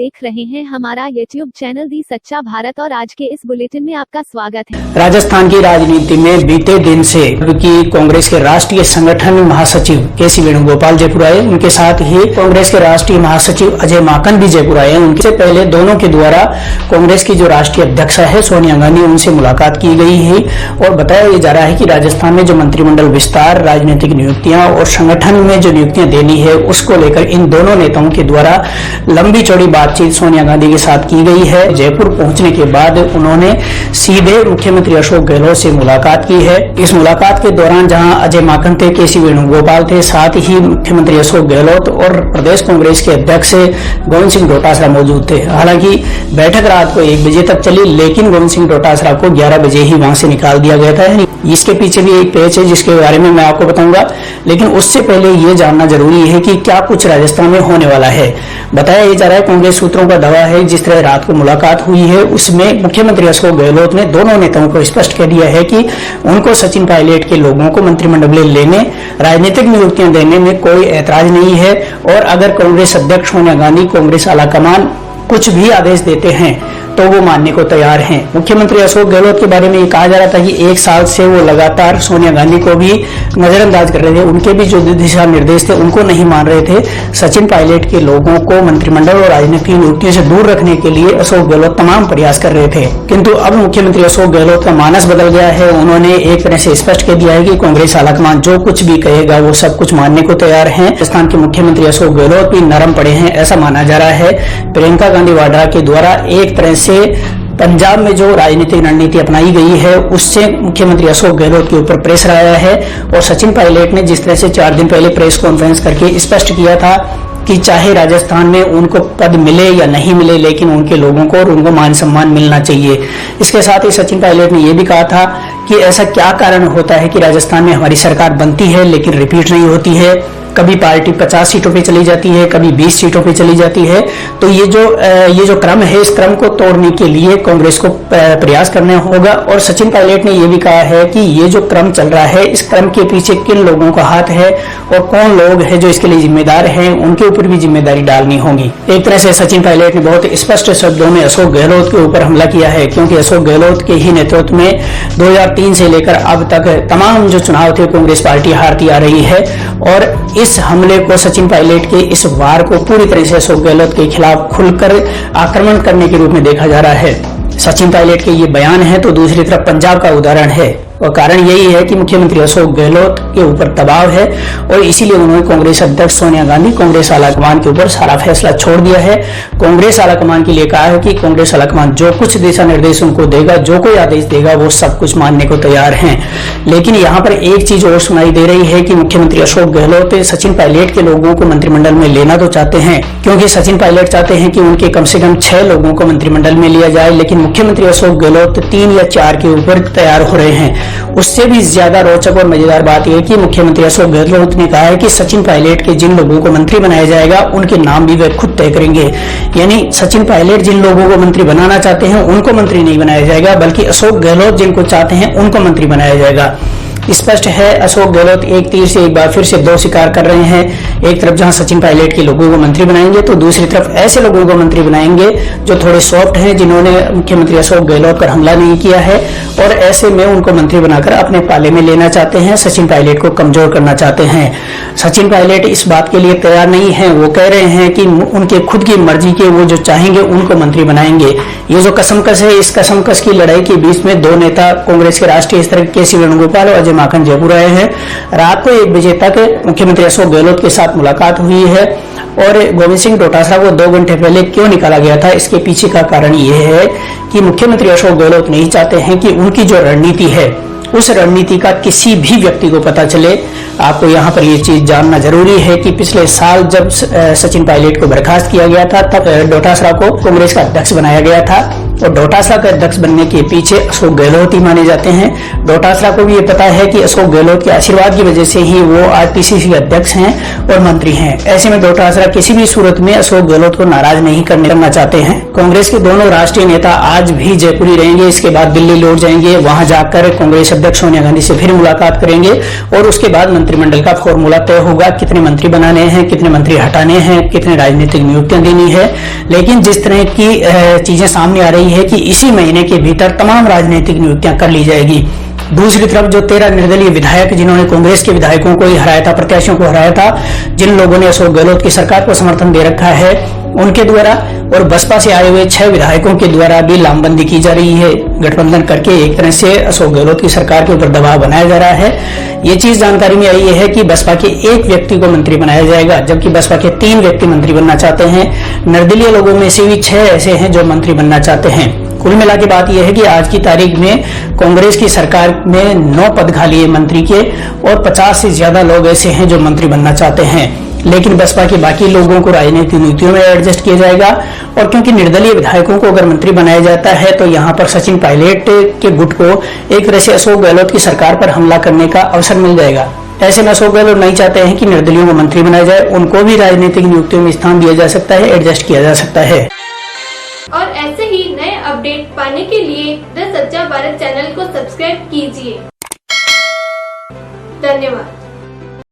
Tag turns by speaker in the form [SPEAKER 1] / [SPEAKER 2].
[SPEAKER 1] देख रहे हैं हमारा YouTube चैनल दी सच्चा भारत और आज के इस बुलेटिन में आपका स्वागत है।
[SPEAKER 2] राजस्थान की राजनीति में बीते दिन से की कांग्रेस के राष्ट्रीय संगठन महासचिव के.सी. वेणुगोपाल जयपुर आए। उनके साथ ही कांग्रेस के राष्ट्रीय महासचिव अजय माकन भी जयपुर आए। उनसे पहले दोनों के द्वारा कांग्रेस की जो राष्ट्रीय अध्यक्षा है सोनिया गांधी, उनसे मुलाकात की गई है और बताया जा रहा है कि राजस्थान में जो मंत्रिमंडल विस्तार, राजनीतिक नियुक्तियां और संगठन में जो नियुक्तियां देनी है उसको लेकर इन दोनों नेताओं के द्वारा लंबी चौड़ी बातचीत सोनिया गांधी के साथ की गई है। जयपुर पहुंचने के बाद उन्होंने सीधे मुख्यमंत्री अशोक गहलोत से मुलाकात की है। इस मुलाकात के दौरान जहां अजय माकन थे, के.सी. वेणुगोपाल थे, साथ ही मुख्यमंत्री अशोक गहलोत और प्रदेश कांग्रेस के अध्यक्ष गोविंद सिंह डोटासरा मौजूद थे। हालांकि बैठक रात को 1 बजे तक चली, लेकिन गोविंद सिंह डोटासरा को 11 बजे ही वहां से निकाल दिया गया था। इसके पीछे भी एक पेच है जिसके बारे में मैं आपको बताऊंगा, लेकिन उससे पहले ये जानना जरूरी है कि क्या कुछ राजस्थान में होने वाला है। बताया जा रहा है, कांग्रेस सूत्रों का दावा है, जिस तरह रात को मुलाकात हुई है उसमें मुख्यमंत्री अशोक गहलोत ने दोनों नेताओं को स्पष्ट कर दिया है कि उनको सचिन पायलट के लोगों को मंत्रिमंडल में लेने, राजनीतिक नियुक्तियां देने में कोई ऐतराज नहीं है और अगर कांग्रेस अध्यक्ष सोनिया गांधी, कांग्रेस आलाकमान कुछ भी आदेश देते हैं तो वो मानने को तैयार हैं। मुख्यमंत्री अशोक गहलोत के बारे में ये कहा जा रहा था कि 1 साल से वो लगातार सोनिया गांधी को भी नजरअंदाज कर रहे थे, उनके भी जो दिशा निर्देश थे उनको नहीं मान रहे थे। सचिन पायलट के लोगों को मंत्रिमंडल और राजनीतिक नियुक्तियों से दूर रखने के लिए अशोक गहलोत तमाम प्रयास कर रहे थे, किंतु अब मुख्यमंत्री अशोक गहलोत का मानस बदल गया है। उन्होंने एक तरह से स्पष्ट कर दिया है कि कांग्रेस आलाकमान जो कुछ भी कहेगा वो सब कुछ मानने को तैयार है। राजस्थान के मुख्यमंत्री अशोक गहलोत भी नरम पड़े हैं, ऐसा माना जा रहा है। प्रियंका गांधी वाड्रा के द्वारा एक तरह से पंजाब में जो राजनीतिक रणनीति अपनाई गई है उससे मुख्यमंत्री अशोक गहलोत के ऊपर प्रेशर आया है और सचिन पायलट ने जिस तरह से 4 दिन पहले प्रेस कॉन्फ्रेंस करके स्पष्ट किया था कि चाहे राजस्थान में उनको पद मिले या नहीं मिले, लेकिन उनके लोगों को और उनको मान सम्मान मिलना चाहिए। इसके साथ ही सचिन पायलट ने यह भी कहा था कि ऐसा क्या कारण होता है कि राजस्थान में हमारी सरकार बनती है लेकिन रिपीट नहीं होती है। कभी पार्टी 50 सीटों पे चली जाती है, कभी 20 सीटों पे चली जाती है। तो ये जो क्रम है, इस क्रम को तोड़ने के लिए कांग्रेस को प्रयास करना होगा। और सचिन पायलट ने यह भी कहा है कि ये जो क्रम चल रहा है, इस क्रम के पीछे किन लोगों का हाथ है और कौन लोग हैं जो इसके लिए जिम्मेदार हैं, उनके ऊपर भी जिम्मेदारी डालनी होगी। एक तरह से सचिन पायलट ने बहुत स्पष्ट शब्दों में अशोक गहलोत के ऊपर हमला किया है, क्योंकि अशोक गहलोत के ही नेतृत्व में 2003 से लेकर अब तक तमाम जो चुनाव थे कांग्रेस पार्टी हारती आ रही है और इस हमले को, सचिन पायलट के इस वार को पूरी तरह से अशोक गहलोत के खिलाफ खुलकर आक्रमण करने के रूप में देखा जा रहा है। सचिन पायलट के ये बयान है तो दूसरी तरफ पंजाब का उदाहरण है और कारण यही है कि मुख्यमंत्री अशोक गहलोत के ऊपर दबाव है और इसीलिए उन्होंने कांग्रेस अध्यक्ष सोनिया गांधी, कांग्रेस आलाकमान के ऊपर सारा फैसला छोड़ दिया है। कांग्रेस आलाकमान के लिए कहा है कि कांग्रेस आलाकमान जो कुछ दिशा निर्देश उनको देगा, जो कोई आदेश देगा, वो सब कुछ मानने को तैयार हैं। लेकिन यहाँ पर एक चीज और सुनाई दे रही है कि मुख्यमंत्री अशोक गहलोत सचिन पायलट के लोगों को मंत्रिमंडल में लेना तो चाहते हैं, क्योंकि सचिन पायलट चाहते हैं कि उनके कम से कम 6 लोगों को मंत्रिमंडल में लिया जाए, लेकिन मुख्यमंत्री अशोक गहलोत 3 या 4 के ऊपर तैयार हो रहे हैं। उससे भी ज्यादा रोचक और मजेदार बात यह है कि मुख्यमंत्री अशोक गहलोत ने कहा है कि सचिन पायलट के जिन लोगों को मंत्री बनाया जाएगा उनके नाम भी वे खुद तय करेंगे। यानी सचिन पायलट जिन लोगों को मंत्री बनाना चाहते हैं उनको मंत्री नहीं बनाया जाएगा, बल्कि अशोक गहलोत जिनको चाहते हैं उनको मंत्री बनाया जाएगा। स्पष्ट है, अशोक गहलोत एक तीर से एक बार फिर से 2 शिकार कर रहे हैं। एक तरफ जहां सचिन पायलट के लोगों को मंत्री बनाएंगे तो दूसरी तरफ ऐसे लोगों को मंत्री बनाएंगे जो थोड़े सॉफ्ट हैं, जिन्होंने मुख्यमंत्री अशोक गहलोत पर हमला नहीं किया है और ऐसे में उनको मंत्री बनाकर अपने पाले में लेना चाहते हैं, सचिन पायलट को कमजोर करना चाहते हैं। सचिन पायलट इस बात के लिए तैयार नहीं है। वो कह रहे हैं कि उनके खुद की मर्जी के वो जो चाहेंगे उनको मंत्री बनाएंगे। ये जो कसमकस है, इस कसमकस की लड़ाई के बीच में 2 नेता कांग्रेस के राष्ट्रीय स्तर के.सी. वेणुगोपाल और अजय माकन जयपुर आए हैं। रात को 1 बजे तक मुख्यमंत्री अशोक गहलोत के साथ मुलाकात हुई है और गोविंद सिंह डोटासरा को 2 घंटे पहले क्यों निकाला गया था, इसके पीछे का कारण यह है कि मुख्यमंत्री अशोक गहलोत नहीं चाहते हैं कि उनकी जो रणनीति है उस रणनीति का किसी भी व्यक्ति को पता चले। आपको यहाँ पर ये चीज जानना जरूरी है कि पिछले साल जब सचिन पायलट को बर्खास्त किया गया था तब डोटासरा को कांग्रेस का अध्यक्ष बनाया गया था और डोटासरा का अध्यक्ष बनने के पीछे अशोक गहलोत ही माने जाते हैं। डोटासरा को भी ये पता है कि अशोक गहलोत के आशीर्वाद की वजह से ही वो आज पीसीसी अध्यक्ष हैं और मंत्री हैं। ऐसे में डोटासरा किसी भी सूरत में अशोक गहलोत को नाराज नहीं करना चाहते हैं। कांग्रेस के दोनों राष्ट्रीय नेता आज भी जयपुर ही रहेंगे, इसके बाद दिल्ली लौट जाएंगे, वहां जाकर कांग्रेस अध्यक्ष सोनिया गांधी से फिर मुलाकात करेंगे और उसके बाद मंत्रिमंडल का फॉर्मूला तय होगा, कितने मंत्री बनाने हैं, कितने मंत्री हटाने हैं, कितने राजनीतिक नियुक्तियां देनी है। लेकिन जिस तरह की चीजें सामने आ रही है कि इसी महीने के भीतर तमाम राजनीतिक नियुक्तियां कर ली जाएगी। दूसरी तरफ जो 13 निर्दलीय विधायक जिन्होंने कांग्रेस के विधायकों को ही हराया था, प्रत्याशियों को हराया था, जिन लोगों ने अशोक गहलोत की सरकार को समर्थन दे रखा है, उनके द्वारा और बसपा से आए हुए 6 विधायकों के द्वारा भी लामबंदी की जा रही है। गठबंधन करके एक तरह से अशोक गहलोत की सरकार के ऊपर दबाव बनाया जा रहा है। ये चीज जानकारी में आई है कि बसपा के एक व्यक्ति को मंत्री बनाया जाएगा, जबकि बसपा के 3 व्यक्ति मंत्री बनना चाहते हैं। निर्दलीय लोगों में से भी 6 ऐसे हैं जो मंत्री बनना चाहते हैं। कुल मिला के बात यह है कि आज की तारीख में कांग्रेस की सरकार में 9 पद खाली है मंत्री के, और 50 से ज्यादा लोग ऐसे हैं जो मंत्री बनना चाहते हैं। लेकिन बसपा के बाकी लोगों को राजनीतिक नीतियों में एडजस्ट किया जाएगा, और क्योंकि निर्दलीय विधायकों को अगर मंत्री बनाया जाता है तो यहाँ पर सचिन पायलट के गुट को एक तरह से अशोक गहलोत की सरकार पर हमला करने का अवसर मिल जाएगा। ऐसे में अशोक गहलोत नहीं चाहते हैं कि निर्दलीयों को मंत्री बनाया जाए, उनको भी राजनीतिक नियुक्तियों में स्थान दिया जा सकता है, एडजस्ट किया जा सकता है।
[SPEAKER 3] और ऐसे ही नए अपडेट पाने के लिए द सच्चा भारत चैनल को सब्सक्राइब कीजिए। धन्यवाद।